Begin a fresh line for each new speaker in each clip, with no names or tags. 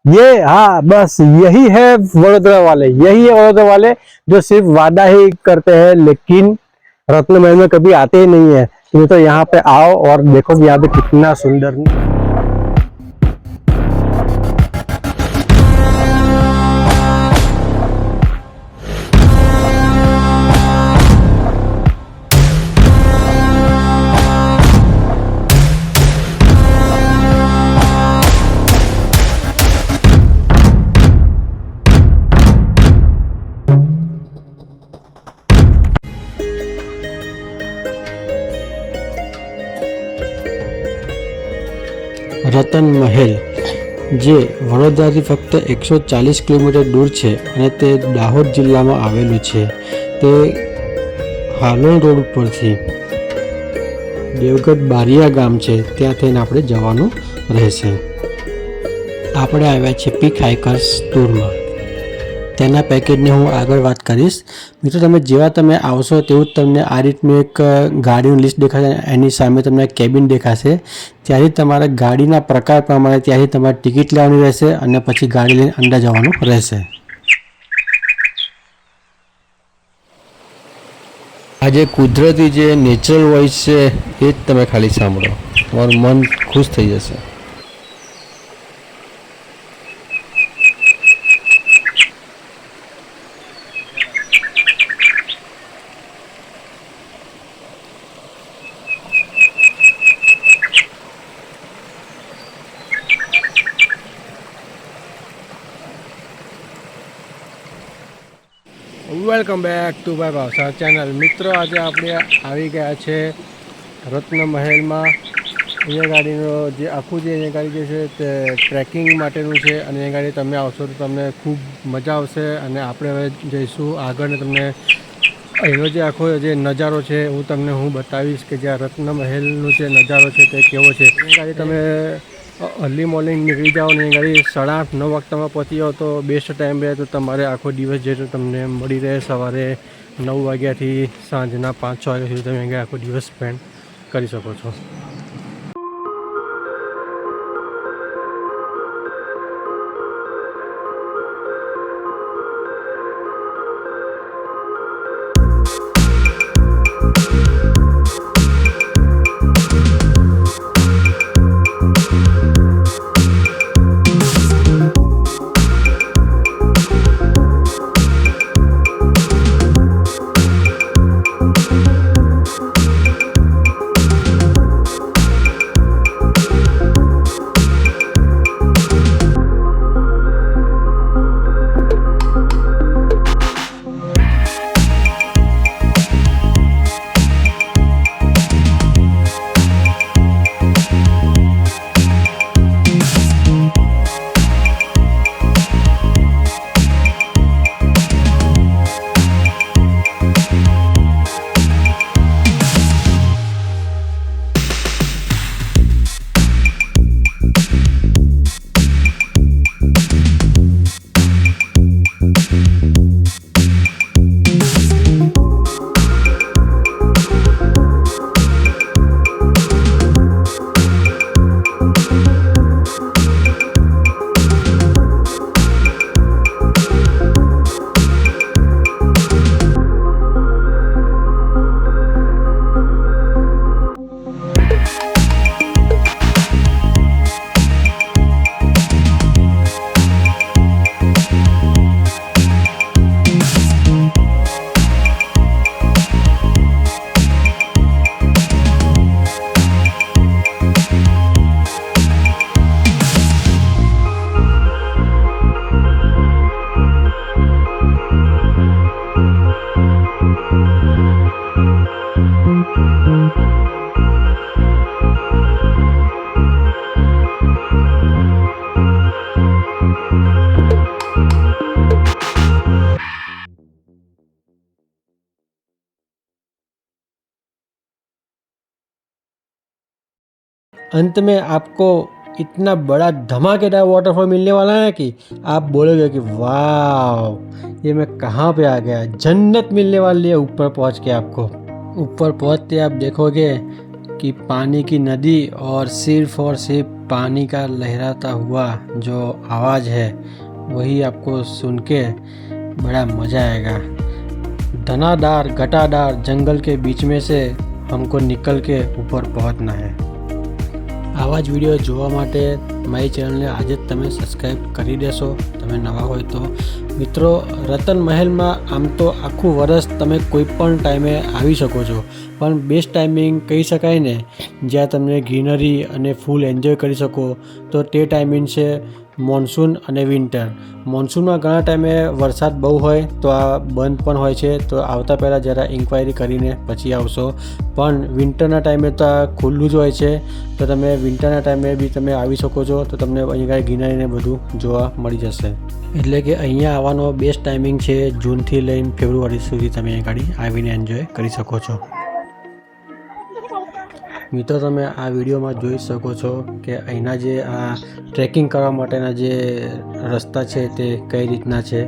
ये हाँ बस यही है वडोदरा वाले, यही है वडोदरा वाले जो सिर्फ वादा ही करते हैं लेकिन रत्न महल में कभी आते ही नहीं है। ये तो यहाँ पे आओ और देखो कि यहाँ पे कितना सुंदर।
રતન મહેલ જે વડોદરાથી ફક્ત 140 કિલોમીટર દૂર છે અને તે દાહોદ જિલ્લામાં આવેલું છે। તે હાલોલ રોડ ઉપરથી દેવગઢ બારિયા ગામ છે ત્યાં થઈને આપણે જવાનું રહેશે। આપણે આવ્યા છીએ પીક હાઇકર્સ ટૂરમાં। તેના પેકેજની હું આગળ વાત કરીશ। મિત્રો તમે જેવા તમે આવશો તેવું જ તમને આ રીતનું એક ગાડીનું લિસ્ટ દેખાશે, એની સામે તમને કેબિન દેખાશે। ત્યાંથી તમારે ગાડીના પ્રકાર પ્રમાણે ત્યાંથી તમારે ટિકિટ લેવાની રહેશે અને પછી ગાડી લઈને અંદર જવાનું રહેશે। આ જે કુદરતી જે નેચરલ વોઇસ છે એ જ તમે ખાલી સાંભળો, તમારું મન ખુશ થઈ જશે। Welcome back to my Bhavsar channel. મિત્રો આજે આપણે આવી ગયા છે રત્ન મહેલમાં। અહીંયા ગાડીનો જે આખું જે અહીંયા ગાડી જે છે તે ટ્રેકિંગ માટેનું છે અને અહીંયા ગાડી તમે આવશો તો તમને ખૂબ મજા આવશે। અને આપણે હવે જઈશું આગળ ને તમને અહીંનો જે આખો જે નજારો છે હું બતાવીશ કે જે આ રત્ન મહેલનો જે નજારો છે તે કેવો છે। અહીંયા ગાડી તમે અર્લી મોર્નિંગ નીકળી જાઓ ને ગાડી 8:30-9 વાગતામાં પહોંચી જાઓ તો બેસ્ટ ટાઈમ રહે। તો તમારે આખો દિવસ જે તમને મળી રહે, સવારે 9 વાગ્યાથી સાંજના 5-6 વાગ્યા સુધી તમે અહીંયા આખો દિવસ સ્પેન્ડ કરી શકો છો। अंत में आपको इतना बड़ा धमाकेदार वाटरफॉल मिलने वाला है कि आप बोलोगे कि वाह ये मैं कहाँ पे आ गया। जन्नत मिलने वाली है ऊपर पहुँच के। आपको ऊपर पहुँचते आप देखोगे कि पानी की नदी और सिर्फ पानी का लहराता हुआ जो आवाज़ है वही आपको सुन के बड़ा मज़ा आएगा। धनाधार घटाधार जंगल के बीच में से हमको निकल के ऊपर पहुंचना है। આવા જ વિડીયો જોવા માટે મારી ચેનલને આજે જ તમે સબસ્ક્રાઈબ કરી દેશો તમે નવા હોય તો। મિત્રો રતન મહેલમાં આમ તો આખું વરસ તમે કોઈ પણ ટાઈમે આવી શકો છો, પણ બેસ્ટ ટાઈમિંગ કહી શકાય ને જ્યાં તમને ગ્રીનરી અને ફૂલ એન્જોય કરી શકો તો તે ટાઈમિંગ છે મોન્સૂન અને વિન્ટર। મોન્સૂનમાં ઘણા ટાઈમે વરસાદ બહુ હોય તો આ બંધ પણ હોય છે, તો આવતા પહેલાં જરા ઇન્ક્વાયરી કરીને પછી આવશો। પણ વિન્ટરના ટાઈમે તો આ ખુલ્લું જ હોય છે, તો તમે વિન્ટરના ટાઈમે બી તમે આવી શકો છો, તો તમને અહીંયા ગ્રીનરીને બધું જોવા મળી જશે। એટલે કે અહીંયા આવવાનો બેસ્ટ ટાઈમિંગ છે જૂનથી લઈને ફેબ્રુઆરી સુધી તમે અહીં ગાડી આવીને એન્જોય કરી શકો છો। મિત્રો તમે આ વિડીયોમાં જોઈ શકો છો કે અહીંના જે આ ટ્રેકિંગ કરવા માટેના જે રસ્તા છે તે કઈ રીતના છે,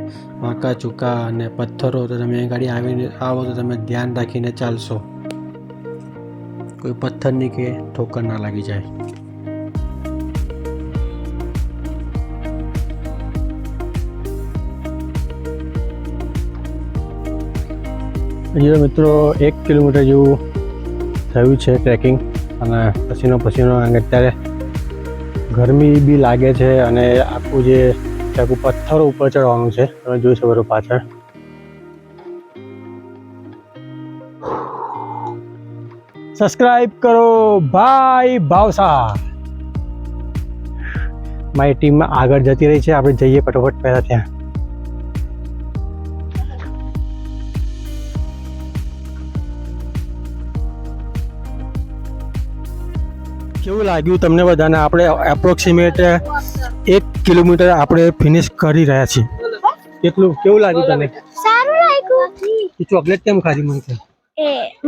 વાંકા ચૂકા અને પથ્થરો। તો તમે અહીં ગાડી આવીને આવો તો તમે ધ્યાન રાખીને ચાલશો, કોઈ પથ્થરની કે ઠોકર ના લાગી જાય।
અહીંયા મિત્રો 1 કિલોમીટર જેવું થયું છે ટ્રેકિંગ, અને પસીનો અને અત્યારે ગરમી બી લાગે છે, અને આખું જે આખું પથ્થરો ઉપર ચડવાનું છે તમે જોઈ શકો છો પાછળ। સબસ્ક્રાઇબ કરો ભાઈ ભાવસા। મારી ટીમ આગળ જતી રહી છે, આપણે જઈએ ફટોફટ પહેલા ત્યાં। કેવું લાગ્યું તમને બધાને? આપણે એપ્રોક્સિમેટ 1 કિલોમીટર આપણે ફિનિશ કરી રહ્યા છીએ। કેવું લાગ્યું તને?
સારું લાગ્યું।
એ ચોકલેટ કેમ ખાધી?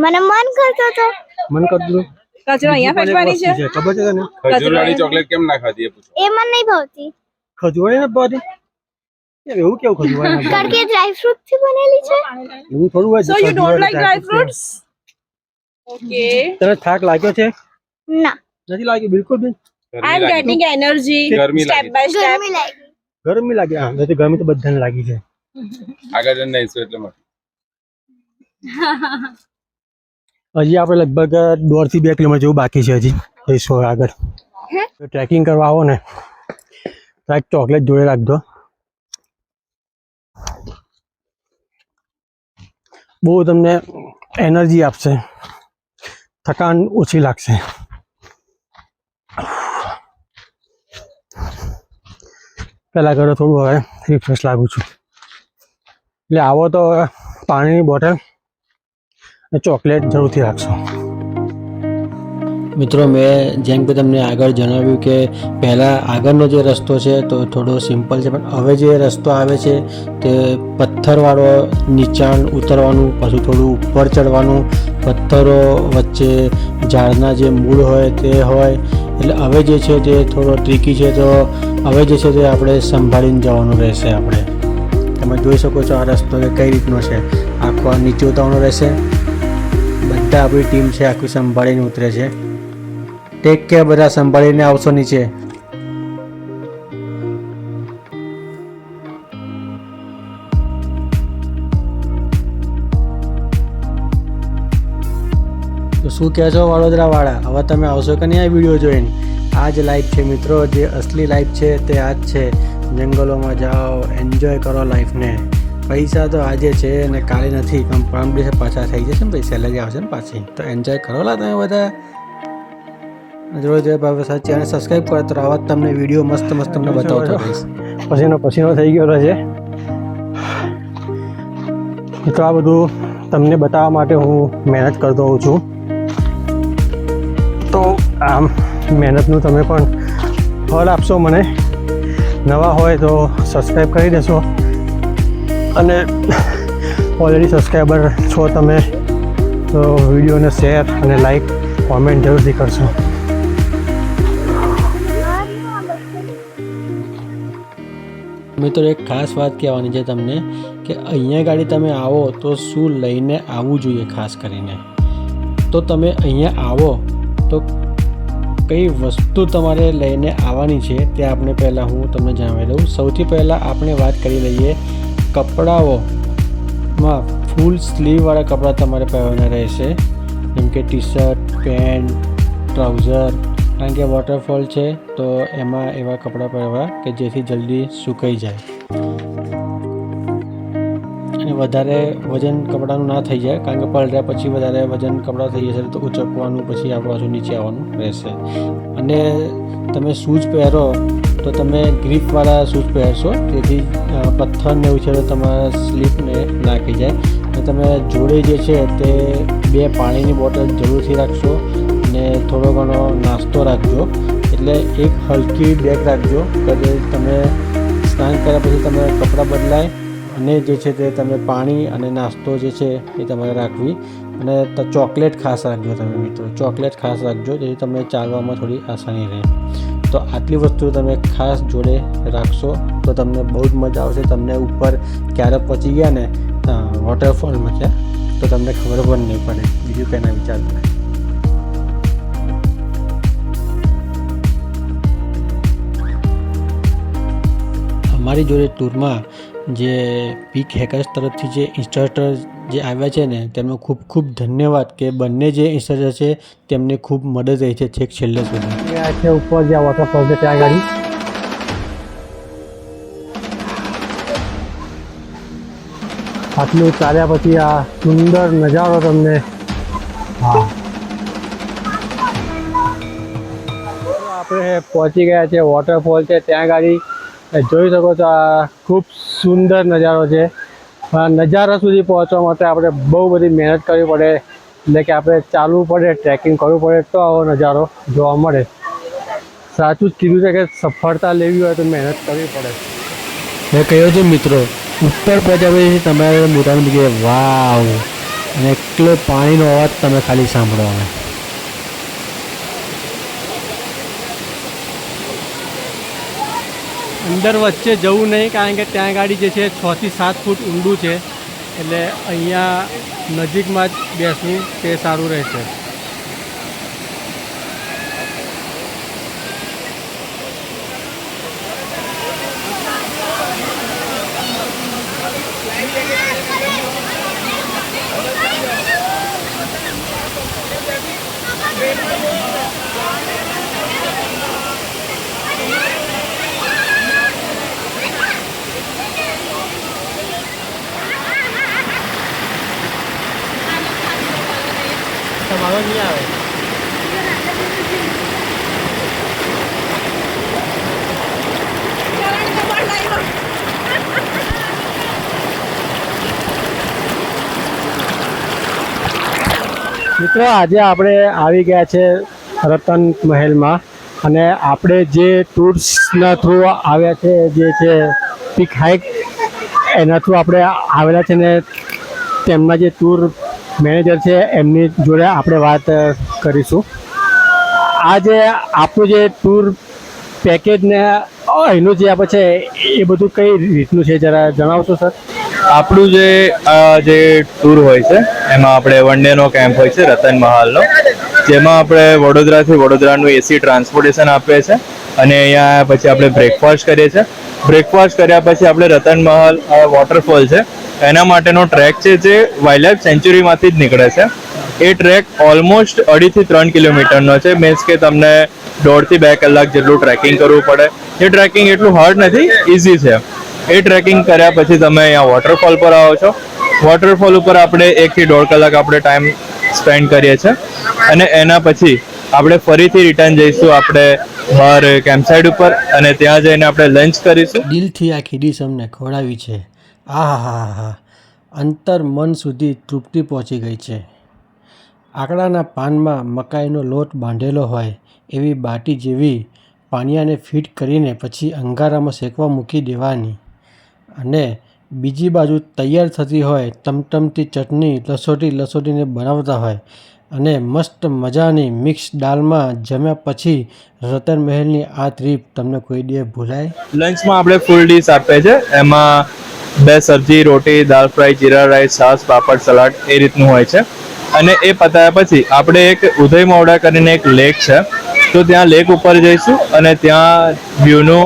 મને
મન કરતો તો
મન કરતું
કચરો અહીંયા ફેંકવાની છે
ખબર છે તને?
ખજૂરવાળી
ચોકલેટ કેમ ના ખાધી એ પૂછો।
એ મને નહીં ભાવતી,
ખજૂરી ને ભાવતી? એવું કેવું ખજૂરી?
કારણ કે ડ્રાય ફ્રૂટ થી બનેલી છે।
એવું થોડું હોય?
So you don't like dry fruits? Okay
તને થાક લાગ્યો છે?
ના,
નથી લાગ્યું બિલકુલ બી?
આઈ એમ ગેટિંગ એનર્જી
ગરમી
સ્ટેપ
લાગી
બાય સ્ટેપ।
ગરમી લાગી।
ગરમી લાગે? હા, નથી ગરમી તો બધાને લાગી છે।
આગળ જઈને આવીશું એટલે માટે
હજી આપણે લગભગ 1.5 થી 2 કિલોમીટર જેવું બાકી છે, હજી જઈશું આગળ। ટ્રેકિંગ કરવા આવો ને તો એક ચોકલેટ જોડે રાખજો, બહુ તમને એનર્જી આપશે, થકાન ઓછી લાગશે। પહેલાં ઘરે થોડું હવે રિફ્રેશ લાગુ છું, એટલે આવો તો પાણીની બોટલ અને ચોકલેટ જરૂરથી રાખશો।
મિત્રો મેં જેમ કે તમને આગળ જણાવ્યું કે પહેલાં આગળનો જે રસ્તો છે તો થોડો સિમ્પલ છે, પણ હવે જે રસ્તો આવે છે તે પથ્થરવાળો, નીચાણ ઉતરવાનું, પછી થોડું ઉપર ચડવાનું, પથ્થરો વચ્ચે ઝાડના જે મૂળ હોય તે હોય, એટલે હવે જે છે તે થોડો ટ્રિકી છે, તો હવે જે છે તે આપણે સંભાળીને જવાનું રહેશે। આપણે તમે જોઈ શકો છો આ રસ્તો કે કઈ રીતનો છે, આખો નીચે ઉતરવાનો રહેશે। બધા આપણી ટીમ છે આખું સંભાળીને ઉતરે છે। ટેક કેર બધા, સંભાળીને આવશો નીચે। તો શું કહેશો વડોદરા વાળા, હવે તમે આવશો કે નહીં આ વિડીયો જોઈને? આ જ લાઈફ છે મિત્રો, જે અસલી લાઈફ છે તે આ જ છે। જંગલોમાં જાઓ, એન્જોય કરો લાઈફને। પૈસા તો આજે છે ને કાલે નથી, પણ પરમ દિવસે પાછા થઈ જશે ને, પછી સેલેરી આવશે ને પાછી, તો એન્જોય કરો લા તમે બધા। રોજ ચેનલ સબસ્ક્રાઈબ કરો તો આવા તમને વિડીયો મસ્ત મસ્ત તમને બતાવતો રહીશ।
પસીનો થઈ ગયો છે, તો આ બધું તમને બતાવવા માટે હું મહેનત કરતો હોઉં છું, તો આમ મહેનતનું તમે પણ ફળ આપશો મને। નવા હોય તો સબસ્ક્રાઈબ કરી દેશો, અને ઓલરેડી સબસ્ક્રાઈબર છો તમે તો વિડીયોને શેર અને લાઈક કોમેન્ટ જરૂરથી કરશો।
મિત્રો એક ખાસ વાત કહેવાની છે તમને કે અહીંયા ગાડી તમે આવો તો શું લઈને આવવું જોઈએ, ખાસ કરીને તો તમે અહીંયા આવો તો કઈ વસ્તુ તમારે લઈને આવવાની છે તે આપણે પહેલાં હું તમને જણાવી દઉં. સૌથી પહેલાં આપણે વાત કરી લઈએ કપડાઓમાં ફૂલ સ્લીવવાળા કપડાં તમારે પહેરવાના રહેશે, જેમ કે ટી શર્ટ, પેન્ટ, ટ્રાઉઝર. કારણ કે વોટરફોલ છે તો એમાં એવા કપડાં પહેરવા કે જેથી જલ્દી સુકાઈ જાય અને વધારે વજન કપડાનું ના થઈ જાય. કારણ કે પલટ્યા પછી વધારે વજન કપડાં થઈ જશે તો ઉચકવાનું પછી આ બાજુ નીચે આવવાનું રહેશે. અને તમે શૂઝ પહેરો તો તમે ગ્રીપવાળા શૂઝ પહેરશો, તેથી પથ્થરને એવું છે તો તમારા સ્લીપને નાખી જાય. અને તમે જોડે જે છે તે 2 પાણીની બોટલ જરૂરથી રાખશો અને થોડો ઘણો નાસ્તો રાખજો. એટલે એક હલકી બેગ રાખજો કે તમે સ્નાન કર્યા પછી તમે કપડાં બદલાય અને જે છે તે તમે પાણી અને નાસ્તો જે છે એ તમારે રાખવી. અને ચોકલેટ ખાસ રાખજો તમે મિત્રો, ચોકલેટ ખાસ રાખજો જેથી તમને ચાલવામાં થોડી આસાની રહે. તો આટલી વસ્તુ તમે ખાસ જોડે રાખશો તો તમને બહુ જ મજા આવશે. તમને ઉપર ક્યારે પહોંચી ગયા ને વોટરફોલમાં છે તો તમને ખબર પણ નહીં પડે. બીજું કંઈ ના વિચારતા. અમારી જોડે ટૂરમાં જે પીક હેકર્સ તરફથી જે ઇન્સ્ટ્રક્ટર જે આવ્યા છે ને તેમનો ખૂબ ખૂબ ધન્યવાદ કે બંને જે ઇન્સ્ટ્રક્ટર છે તેમને ખૂબ મદદ રહી છે છેક છેલ્લે સુધી.
આ છે ઉપર જ્યાં વોટરફોલ છે ત્યાં ગાડી. આટલું ચાલ્યા પછી આ સુંદર નજારો તમને આપણે પહોંચી ગયા છે વોટરફોલ છે ત્યાં ગાડી. જોઈ શકો છો આ ખૂબ સુંદર નજારો છે. આ નજારા સુધી પહોંચવા માટે આપણે બહુ બધી મહેનત કરવી પડે, એટલે કે આપણે ચાલવું પડે, ટ્રેકિંગ કરવું પડે તો આવો નજારો જોવા મળે. સાચું જ કીધું છે કે સફળતા લેવી હોય તો મહેનત કરવી પડે.
મેં કહ્યું છે મિત્રો, ઉપર પહોંચ્યા પછી તમારે મોટાની જગ્યાએ વાવ અને એટલો પાણીનો અવાજ તમે ખાલી સાંભળવાનો. અંદર વચ્ચે જવું નહીં, કારણ કે ત્યાં ગાડી જે છે 6 થી 7 ફૂટ ઊંડું છે, એટલે અહીંયા નજીકમાં જ બેસવું તે સારું રહેશે. તમારો નહીં આવે.
મિત્રો આજે આપણે આવી ગયા છે રતન મહેલમાં અને આપણે જે ટૂર્સના થ્રુ આવ્યા છે જે છે પીક હાઇક એના થ્રુ આપણે આવેલા છે ને તેમના જે ટૂર મેનેજર છે એમની જોડે આપણે વાત કરીશું. આ જે આપણું જે ટૂર પેકેજ ને એનું જે આપણે છે એ બધું કઈ રીતનું છે જરા જણાવશો સર?
આપણું જે ટૂર હોય છે એમાં આપણે 1 ડેનો કેમ્પ હોય છે રતન મહાલનો, જેમાં આપણે વડોદરાનું એસી ટ્રાન્સપોર્ટેશન આપીએ છીએ અને અહીંયા પછી આપણે બ્રેકફાસ્ટ કરીએ છીએ. બ્રેકફાસ્ટ કર્યા પછી આપણે રતન મહાલ વોટરફોલ છે એના માટેનો ટ્રેક છે જે વાઇલ્ડલાઇફ સેન્ચ્યુરીમાંથી જ નીકળે છે. એ ટ્રેક ઓલમોસ્ટ 2.5 થી 3 કિલોમીટરનો છે. મીન્સ કે તમને 1.5 થી 2 કલાક જેટલું ટ્રેકિંગ કરવું પડે. એ ટ્રેકિંગ એટલું હાર્ડ નથી, ઇઝી છે. એ ટ્રેકિંગ કર્યા પછી તમે અહીંયા વોટરફોલ પર આવો છો. વોટરફોલ ઉપર આપણે 1 થી 1.5 કલાક આપણે ટાઈમ સ્પેન્ડ કરીએ છીએ અને એના પછી આપણે ફરીથી રિટર્ન જઈશું આપણે બહાર કેમ્પસાઇટ ઉપર અને ત્યાં જઈને આપણે લંચ કરીશું.
દિલથી આખી ડીશ અમને ખવડાવી છે. આહાહા, અંતર મન સુધી તૃપ્તિ પહોંચી ગઈ છે. આકડાના પાનમાં મકાઈનો લોટ બાંધેલો હોય એવી બાટી જેવી પાનિયાને ફિટ કરીને પછી અંગારામાં શેકવા મૂકી દેવાની અને બીજી બાજુ તૈયાર થતી હોય ટમટમતી ચટણી લસોટીને બનાવતા હોય અને મસ્ત મજાની મિક્સ દાળમાં જમ્યા પછી રતન મહેલની આ ટ્રીપ તમને કોઈ દિવસ ભૂલાય?
લંચમાં આપણે ફૂલ ડીશ આપીએ છીએ. એમાં 2 સબ્જી, રોટી, દાળ ફ્રાય, જીરા રાઈસ, છાશ, પાપડ, સલાડ એ રીતનું હોય છે. અને એ પતાયા પછી આપણે એક ઉદય મોવડા કરીને એક લેક છે તો ત્યાં લેક ઉપર જઈશું અને ત્યાં વ્યૂનો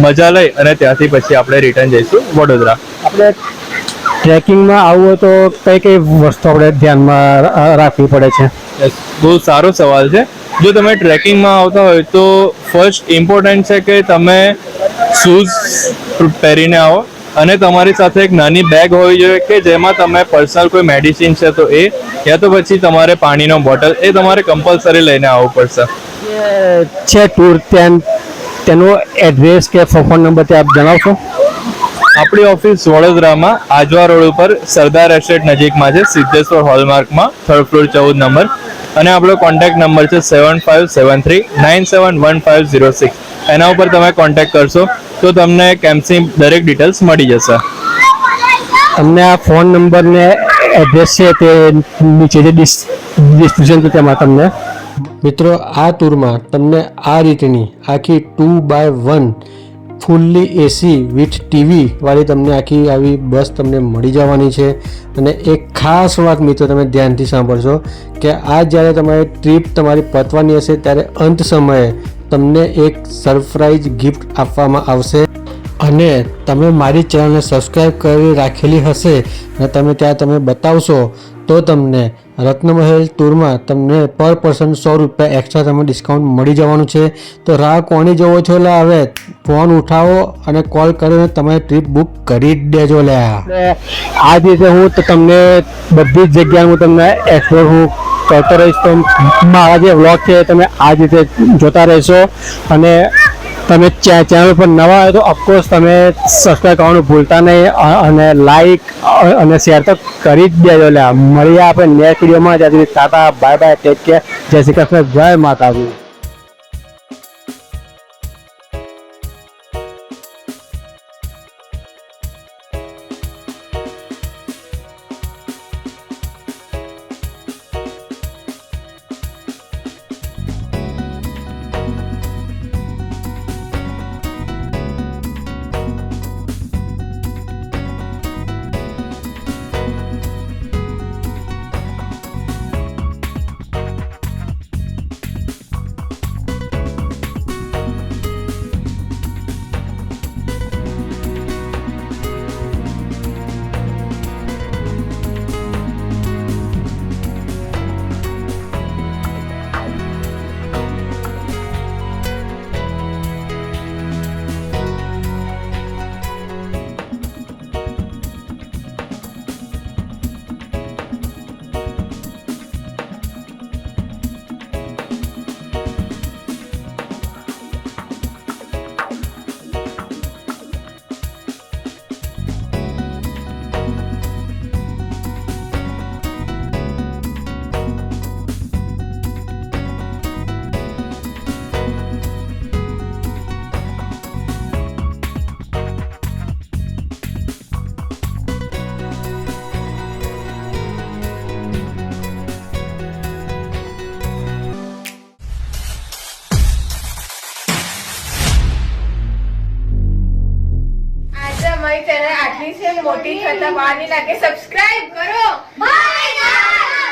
મજા લઈ અને ત્યાંથી પછી આપણે રિટર્ન જઈશું વડોદરા.
આપણે ટ્રેકિંગમાં આવવું હોય તો કઈ કઈ વસ્તુ આપણે ધ્યાનમાં રાખવી પડે છે?
Yes, બહુ સારો સવાલ છે. જો તમે ટ્રેકિંગમાં આવતા હોય તો ફર્સ્ટ ઇમ્પોર્ટન્ટ છે કે તમે શૂઝ પહેરીને આવો અને તમારી સાથે એક નાની બેગ હોવી જોઈએ કે જેમાં તમે પર્સનલ કોઈ મેડિસિન છે તો એ, યા તો પછી તમારે પાણીનો બોટલ એ તમારે કમ્પલસરી લઈને આવવું પડશે.
જે છે ટૂર તેનો એડ્રેસ કે ફોન નંબર તે આપ જણાવશો?
આપણી ઓફિસ વડોદરામાં આજવા રોડ ઉપર સરદાર એસ્ટેટ નજીકમાં છે, સિદ્ધેશ્વર હોલમાર્કમાં, 3rd ફ્લોર 14 નંબર. અને આપણો કોન્ટેક્ટ નંબર છે 7573971506. એના ઉપર તમે કોન્ટેક્ટ કરશો તો તમને કેમ્પની દરેક ડિટેલ્સ મળી જશે.
તમને આ ફોન નંબર ને એડ્રેસ છે તે નીચે જે ડિસ્ક્રિપ્શન છે તેમાં તમને. મિત્રો, આ ટૂરમાં તમને આ રીતની આખી 2x1 fully AC with TV વાળી તમને આખી આવી બસ તમને મળી જવાની છે. અને એક ખાસ વાત મિત્રો તમે ધ્યાનથી સાંભળશો કે આ જ્યારે તમારી ટ્રીપ તમારી પતવાની હશે ત્યારે અંત સમયે તમને એક સરપ્રાઈઝ ગિફ્ટ આપવામાં આવશે. અને તમે મારી ચેનલને સબસ્ક્રાઈબ કરી રાખેલી હશે અને તમે ત્યાં તમે બતાવશો તો તમને રત્નમહેલ ટૂરમાં તમને પર પર્સન 100 રૂપિયા એક્સ્ટ્રા તમે ડિસ્કાઉન્ટ મળી જવાનું છે. તો રાહ કોની જોવો છો? લે હવે ફોન ઉઠાવો અને કોલ કરીને તમારી ટ્રીપ બુક કરી જ દેજો. લે આ જ રીતે હું તો તમને બધી જ જગ્યાએ હું તમને એક્સપ્લોર હું કરતો રહીશ. તો મારા જે વ્લોગ છે તમે આ જ રીતે જોતા રહેશો. અને તમે ચેનલ પર નવા હોય તો ઓફકોર્સ તમે સબસ્ક્રાઈબ કરવાનું ભૂલતા નહીં અને લાઈક અને શેર તો કરી જ દેજો. લે મળીએ આપણે નેક્સ્ટ વિડીયોમાં. જ્યાં સુધી Tata, bye bye, take care, જય શ્રી કૃષ્ણ, જય માતાજી.
અમારી ચેનલ આટલી છે મોટી થતા વાર નહીં લાગે. સબસ્ક્રાઇબ કરો. બાય.